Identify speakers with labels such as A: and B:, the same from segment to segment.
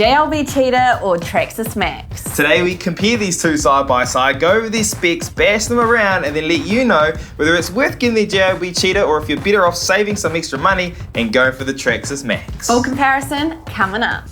A: JLB Cheetah or Traxxas MAXX.
B: Today we compare these two side by side, go over their specs, bash them around, and then let you know whether it's worth getting the JLB Cheetah or if you're better off saving some extra money and going for the Traxxas MAXX.
A: Full comparison coming up.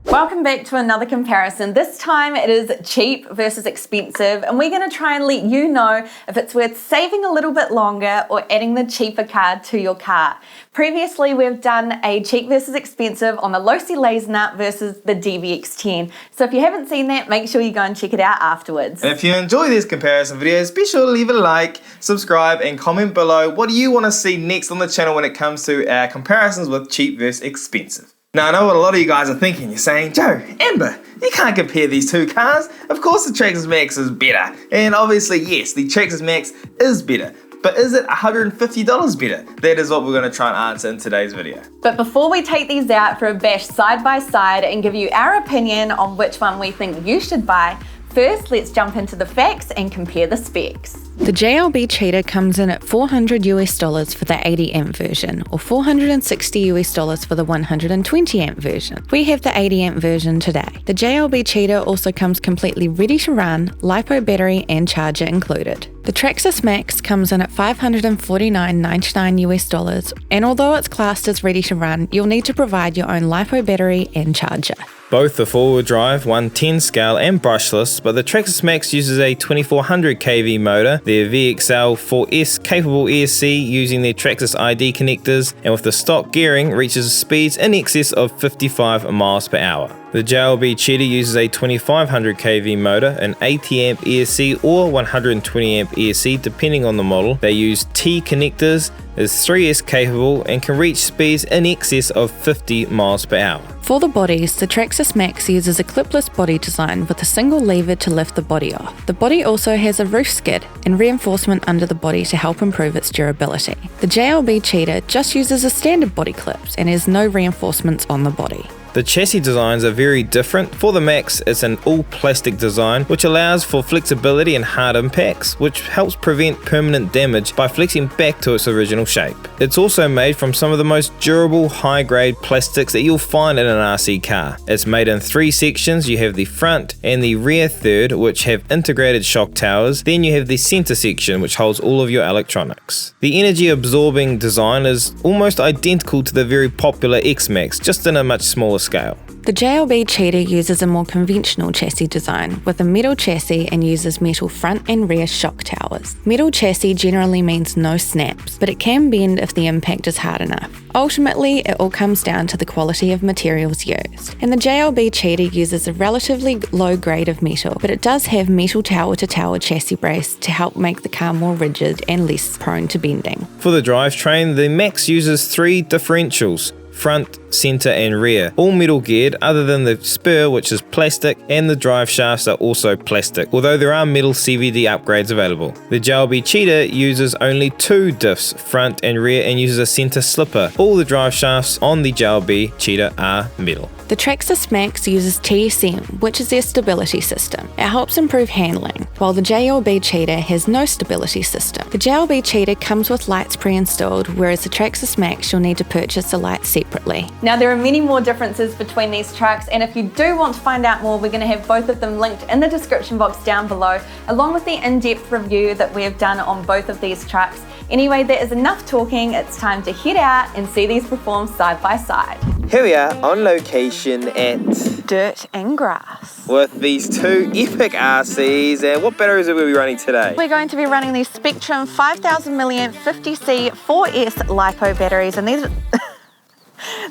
A: Welcome back to another comparison. This time it is cheap versus expensive, and we're going to try and let you know if it's worth saving a little bit longer or adding the cheaper car to your car. Previously we've done a cheap versus expensive on the Losi Laser versus the DBX10. So if you haven't seen that, make sure you go and check it out afterwards.
B: And if you enjoy these comparison videos, be sure to leave a like, subscribe and comment below what do you want to see next on the channel when it comes to our comparisons with cheap versus expensive. Now I know what a lot of you guys are thinking. You're saying, Joe, Amber, you can't compare these two cars. Of course the Traxxas MAXX is better. And obviously yes, the Traxxas MAXX is better. But is it $150 better? That is what we're going to try and answer in today's video.
A: But before we take these out for a bash side by side and give you our opinion on which one we think you should buy, first let's jump into the facts and compare the specs.
C: The JLB Cheetah comes in at $400 for the 80 amp version, or $460 for the 120 amp version. We have the 80 amp version today. The JLB Cheetah also comes completely ready to run, LiPo battery and charger included. The Traxxas MAXX comes in at $549.99, and although it's classed as ready to run, you'll need to provide your own LiPo battery and charger.
B: Both are four-wheel drive, 110 scale and brushless, but the Traxxas MAXX uses a 2400 kV motor, their VXL 4S capable ESC using their Traxxas ID connectors, and with the stock gearing reaches speeds in excess of 55 miles per hour. The JLB Cheetah uses a 2500 kV motor, an 80 amp ESC or 120 amp ESC depending on the model. They use T connectors, is 3S capable and can reach speeds in excess of 50 miles per hour.
C: For the bodies, the Traxxas MAXX uses a clipless body design with a single lever to lift the body off. The body also has a roof skid and reinforcement under the body to help improve its durability. The JLB Cheetah just uses a standard body clips and has no reinforcements on the body.
B: The chassis designs are very different. For the MAXX, it's an all-plastic design which allows for flexibility and hard impacts, which helps prevent permanent damage by flexing back to its original shape. It's also made from some of the most durable, high-grade plastics that you'll find in an RC car. It's made in three sections. You have the front and the rear third, which have integrated shock towers. Then you have the center section, which holds all of your electronics. The energy-absorbing design is almost identical to the very popular X-MAXX, just in a much smaller scale.
C: The JLB Cheetah uses a more conventional chassis design with a metal chassis and uses metal front and rear shock towers. Metal chassis generally means no snaps, but it can bend if the impact is hard enough. Ultimately, it all comes down to the quality of materials used. And the JLB Cheetah uses a relatively low grade of metal, but it does have metal tower-to-tower chassis brace to help make the car more rigid and less prone to bending.
B: For the drivetrain, the MAXX uses three differentials: front, center and rear, all metal geared other than the spur, which is plastic, and the drive shafts are also plastic, although there are metal CVD upgrades available. The JLB Cheetah uses only two diffs, front and rear, and uses a center slipper. All the drive shafts on the JLB Cheetah are metal.
C: The Traxxas MAXX uses TSM, which is their stability system. It helps improve handling, while the JLB Cheetah has no stability system. The JLB Cheetah comes with lights pre-installed, whereas the Traxxas MAXX you'll need to purchase the lights separately.
A: Now there are many more differences between these trucks, and if you do want to find out more, we're going to have both of them linked in the description box down below, along with the in-depth review that we have done on both of these trucks. Anyway, that is enough talking. It's time to head out and see these perform side by side.
B: Here we are on location at
A: Dirt and Grass
B: with these two epic RCs. And what batteries are we running today?
A: We're going to be running these Spectrum 5000 mAh 50C 4S LiPo batteries, and these are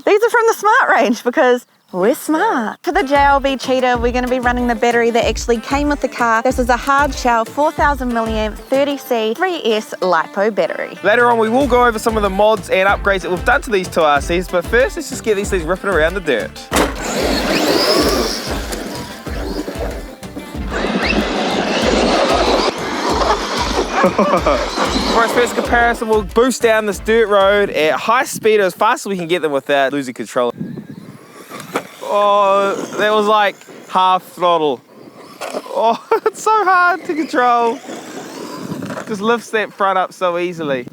A: these are from the Smart range because we're smart. For the JLB Cheetah, we're going to be running the battery that actually came with the car. This is a hard shell 4000 mAh 30C 3S LiPo battery.
B: Later on, we will go over some of the mods and upgrades that we've done to these two RCs, but first, let's just get these things ripping around the dirt. For our first comparison, we'll boost down this dirt road at high speed as fast as we can get them without losing control. Oh, that was like half throttle. Oh, it's so hard to control. Just lifts that front up so easily.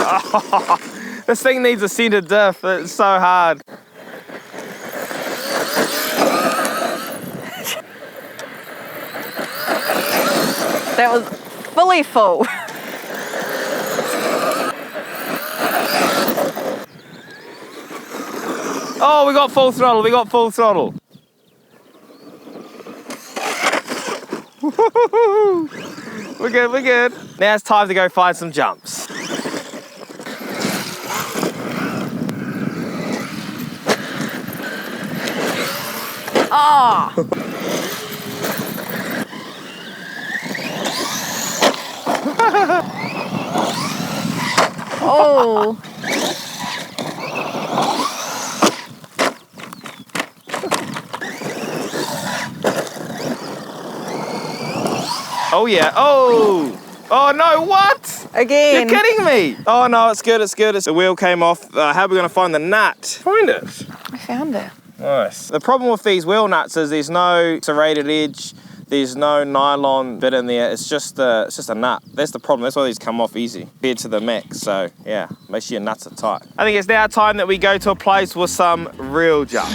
B: Oh, This thing needs a centre diff, it's so hard.
A: That was fully full.
B: Oh, we got full throttle, we got full throttle. We're good, we're good. Now it's time to go find some jumps.
A: Oh. Oh.
B: Oh yeah, oh! Oh no, what?
A: Again.
B: You're kidding me! Oh no, it's good, it's good. The wheel came off. How are we gonna find the nut? Find it.
A: I found it.
B: Nice. The problem with these wheel nuts is there's no serrated edge, there's no nylon bit in there, it's just a nut. That's the problem, that's why these come off easy compared to the MAXX, so yeah, make sure your nuts are tight. I think it's now time that we go to a place with some real jump.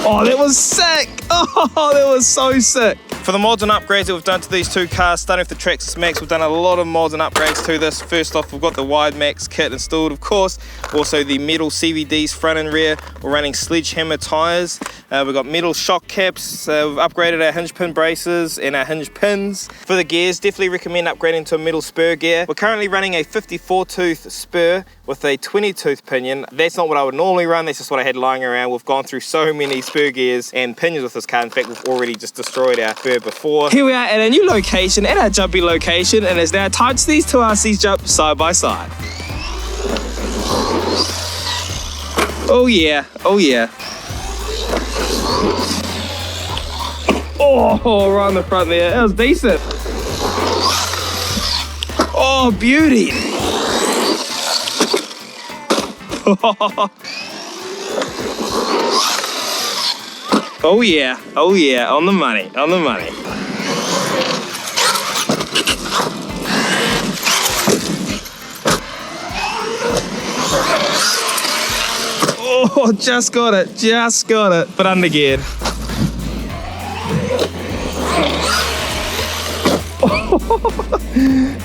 B: Oh, that was sick! Oh, that was so sick! For the mods and upgrades that we've done to these two cars, starting with the Traxxas MAXX, we've done a lot of mods and upgrades to this. First off, we've got the wide MAXX kit installed, of course. Also the metal CVDs front and rear. We're running sledgehammer tyres. We've got metal shock caps. We've upgraded our hinge pin braces and our hinge pins. For the gears, definitely recommend upgrading to a metal spur gear. We're currently running a 54 tooth spur with a 20 tooth pinion. That's not what I would normally run, that's just what I had lying around. We've gone through so many spur gears and pinions with this car. In fact, we've already just destroyed our spur before. Here we are at a new location, at our jumpy location, and it's now time to these two RCs jump side by side. Oh yeah, oh yeah. Oh, right on the front there, that was decent. Oh, beauty. Oh yeah, on the money, on the money. Oh, just got it, but under geared.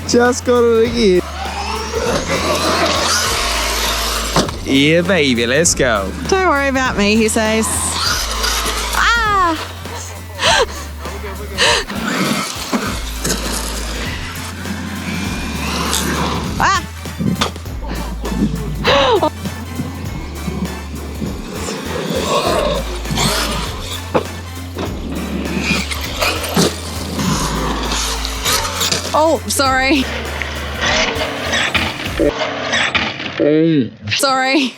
B: Just got it again. Yeah, baby, let's go.
A: Don't worry about me, he says. Ah! Ah! Oh, sorry. Sorry.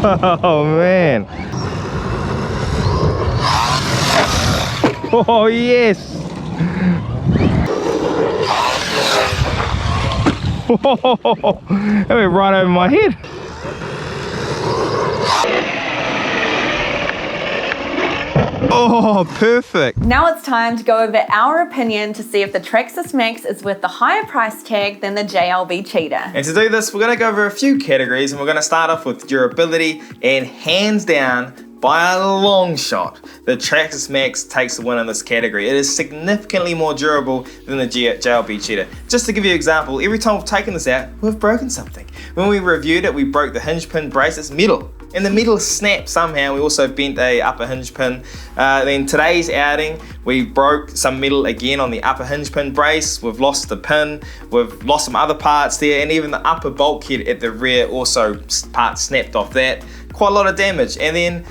B: Oh man. Oh yes. That went right over my head. Oh, perfect.
A: Now it's time to go over our opinion to see if the Traxxas MAXX is worth the higher price tag than the JLB Cheetah.
B: And to do this, we're going to go over a few categories, and we're going to start off with durability, and hands down, by a long shot, the Traxxas MAXX takes the win in this category. It is significantly more durable than the JLB Cheetah. Just to give you an example, every time we've taken this out, we've broken something. When we reviewed it, we broke the hinge pin brace, it's metal. and the metal snapped somehow. We also bent a upper hinge pin. Then today's outing, we broke some metal again on the upper hinge pin brace. We've lost the pin, we've lost some other parts there, and even the upper bulkhead at the rear also parts snapped off that. Quite a lot of damage. And then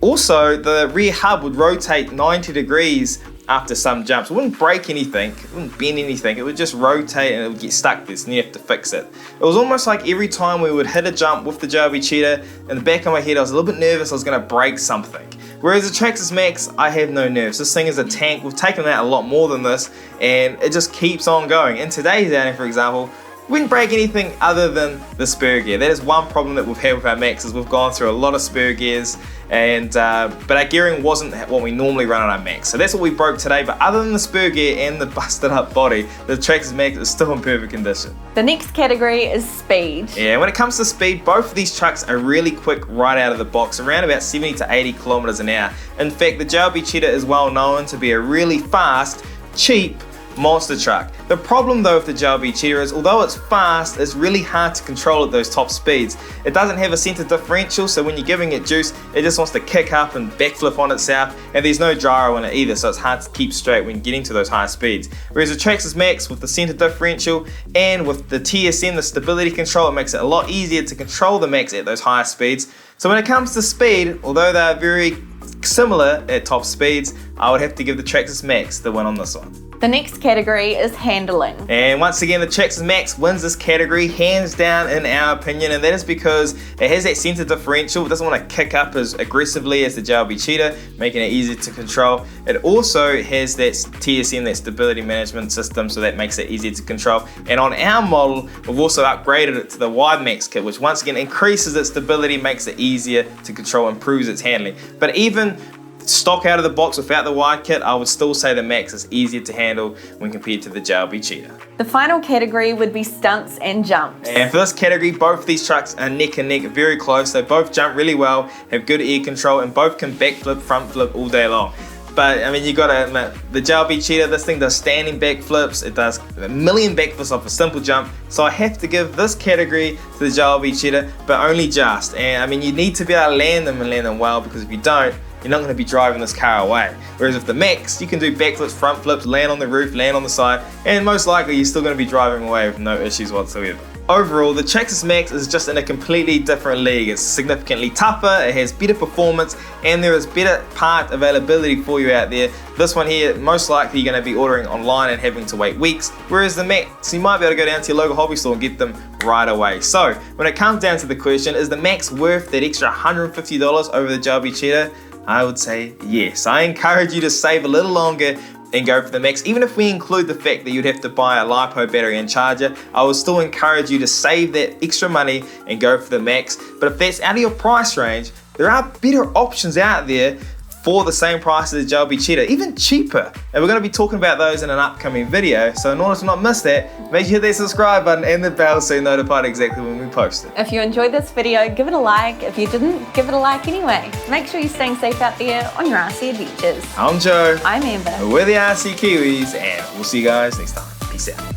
B: also the rear hub would rotate 90 degrees after some jumps. It wouldn't break anything, it wouldn't bend anything, it would just rotate and it would get stuck there, so you have to fix it. It was almost like every time we would hit a jump with the JLB Cheetah, in the back of my head I was a little bit nervous I was going to break something. Whereas the Traxxas MAXX, I have no nerves. This thing is a tank. We've taken out a lot more than this, and it just keeps on going. In today's outing, for example, we didn't break anything other than the spur gear. That is one problem that we've had with our MAXXs. We've gone through a lot of spur gears, and but our gearing wasn't what we normally run on our MAXX. So that's what we broke today, but other than the spur gear and the busted up body, the Traxxas MAXX is still in perfect condition.
A: The next category is speed.
B: Yeah, when it comes to speed, both of these trucks are really quick right out of the box, around about 70 to 80 kilometers an hour. In fact, the JLB Cheetah is well known to be a really fast, cheap monster truck. The problem though with the JLB Cheetah is, although it's fast, it's really hard to control at those top speeds. It doesn't have a center differential, so when you're giving it juice, it just wants to kick up and backflip on itself, and there's no gyro in it either, so it's hard to keep straight when getting to those high speeds. Whereas the Traxxas MAXX, with the center differential and with the TSM, the stability control, it makes it a lot easier to control the MAXX at those higher speeds. So when it comes to speed, although they're very similar at top speeds, I would have to give the Traxxas MAXX the win on this one.
A: The next category is handling.
B: And once again, the Traxxas MAXX wins this category hands down in our opinion, and that is because it has that center differential. It doesn't want to kick up as aggressively as the JLB Cheetah, making it easier to control. It also has that TSM, that stability management system, so that makes it easier to control. And on our model, we've also upgraded it to the wide MAXX kit, which once again increases its stability, makes it easier to control, improves its handling. But even stock out of the box without the wide kit, I would still say the MAXX is easier to handle when compared to the JLB Cheetah.
A: The final category would be stunts and jumps.
B: And for this category, both of these trucks are neck and neck, very close. They both jump really well, have good air control, and both can backflip, front flip all day long. But I mean, you gotta admit, the JLB Cheetah, this thing does standing backflips, it does a million backflips off a simple jump. So I have to give this category to the JLB Cheetah, but only just. And I mean, you need to be able to land them and land them well, because if you don't, you're not going to be driving this car away. Whereas with the MAXX, you can do backflips, front flips, land on the roof, land on the side, and most likely you're still going to be driving away with no issues whatsoever. Overall, the Traxxas MAXX is just in a completely different league. It's significantly tougher, it has better performance, and there is better part availability for you out there. This one here, most likely you're going to be ordering online and having to wait weeks, whereas the MAXX, you might be able to go down to your local hobby store and get them right away. So, when it comes down to the question, is the MAXX worth that extra $150 over the JLB Cheetah? I would say yes. I encourage you to save a little longer and go for the MAXX. Even if we include the fact that you'd have to buy a LiPo battery and charger, I would still encourage you to save that extra money and go for the MAXX. But if that's out of your price range, there are better options out there for the same price as the JLB Cheetah, even cheaper. And we're going to be talking about those in an upcoming video. So in order to not miss that, make sure you hit that subscribe button and the bell so you're notified exactly when we post it.
A: If you enjoyed this video, give it a like. If you didn't, give it a like anyway. Make sure you're staying safe out there on your RC adventures.
B: I'm Joe.
A: I'm Amber.
B: We're the RC Kiwis, and we'll see you guys next time. Peace out.